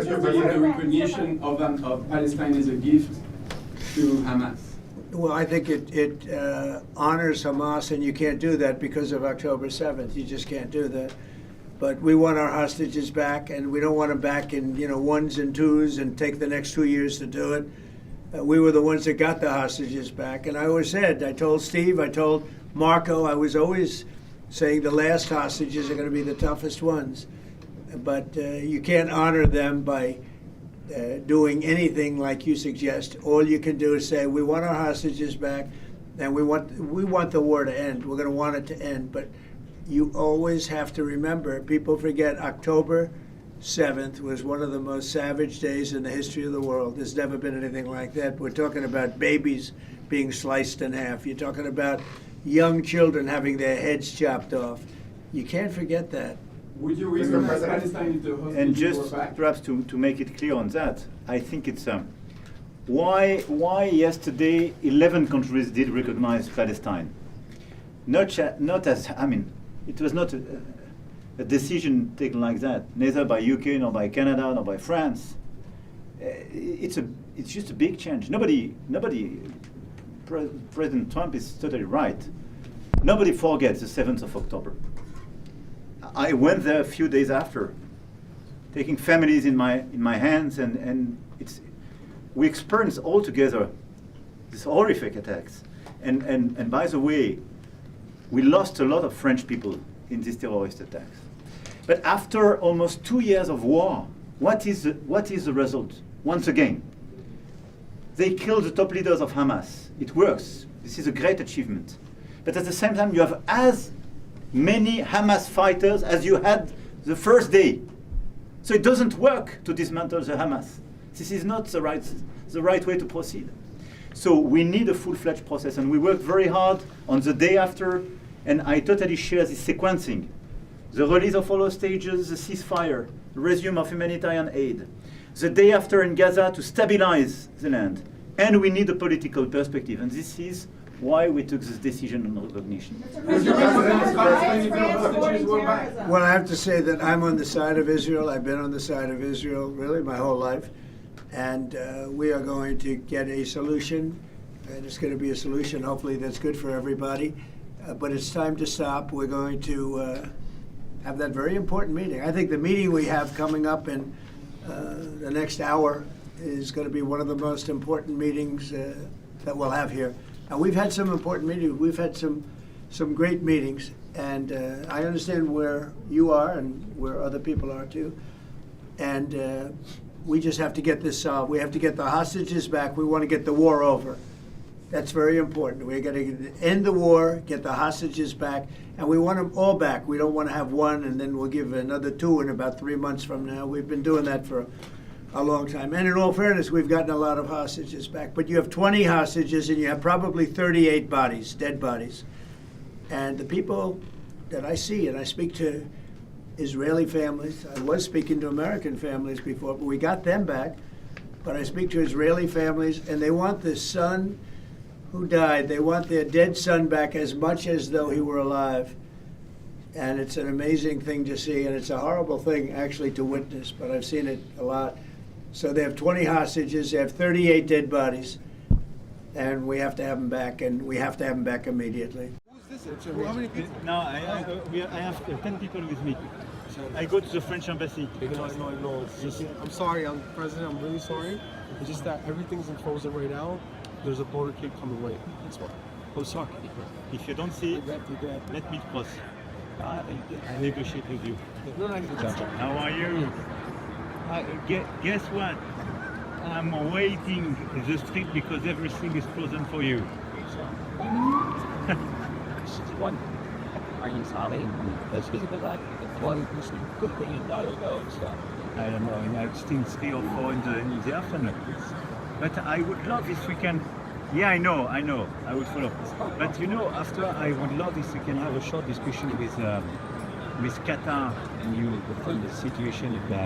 The recognition of Palestine as a gift to Hamas. Well, I think it honors Hamas, and you can't do that because of October 7th. You just can't do that. But we want our hostages back, and we don't want them back in ones and twos and take the next 2 years to do it. We were the ones that got the hostages back. And I always said, I told Steve, I told Marco, I was always saying the last hostages are going to be the toughest ones. But you can't honor them by doing anything like you suggest. All you can do is say, we want our hostages back, and we want the war to end. We're going to want it to end. But you always have to remember, people forget October 7th was one of the most savage days in the history of the world. There's never been anything like that. We're talking about babies being sliced in half. You're talking about young children having their heads chopped off. You can't forget that. Would you recognize Palestine if the hostages And were just back? perhaps to make it clear on that, I think it's why yesterday 11 countries did recognize Palestine. Not as, I mean, it was not a decision taken like that, neither by UK, nor by Canada, nor by France. It's just a big change. President Trump is totally right. Nobody forgets the 7th of October. I went there a few days after, taking families in my hands, and we experienced all together these horrific attacks. And by the way, we lost a lot of French people in these terrorist attacks. But after almost 2 years of war, what is the result? Once again, they killed the top leaders of Hamas. It works. This is a great achievement. But at the same time, you have as many Hamas fighters as you had the first day. So it doesn't work to dismantle the Hamas. This is not the right way to proceed. So we need a full-fledged process, and we worked very hard on the day after, and I totally share this sequencing. The release of all hostages, the ceasefire, the resume of humanitarian aid, the day after in Gaza to stabilize the land, and we need a political perspective, and this is why we took this decision on recognition. Well, I have to say that I'm on the side of Israel. I've been on the side of Israel really my whole life. And we are going to get a solution, and it's going to be a solution hopefully that's good for everybody. But it's time to stop. We're going to have that very important meeting. I think the meeting we have coming up in the next hour is going to be one of the most important meetings that we'll have here. And we've had some important meetings. We've had some great meetings, and I understand where you are and where other people are too. And we just have to get this solved. We have to get the hostages back. We want to get the war over. That's very important. We're going to end the war, get the hostages back, and we want them all back. We don't want to have one and then we'll give another two in about 3 months from now. We've been doing that for a long time. And in all fairness, we've gotten a lot of hostages back. But you have 20 hostages and you have probably 38 bodies, dead bodies. And the people that I see, and I speak to Israeli families. I was speaking to American families before, but we got them back. But I speak to Israeli families, and they want the son who died. They want their dead son back as much as though he were alive. And it's an amazing thing to see, and it's a horrible thing actually to witness, but I've seen it a lot. So they have 20 hostages, they have 38 dead bodies, and we have to have them back, and we have to have them back immediately. How many people? No, I have 10 people with me. I go to the French embassy. No. I'm sorry, President. I'm really sorry. It's just that everything's in frozen right now. There's a border gate coming right. That's why. Oh, sorry. If you don't see it, let me cross. I negotiate with you. How are you? Guess what? I'm waiting in the street because everything is frozen for you. Are you sorry? That's because I wanted to see good thing in dollar goes. I don't know, it's still 3 or 4 in the afternoon. But I would love if we can. Yeah, I know, I will follow. But you know, after I would love if we can have a short discussion with Qatar and you on the situation.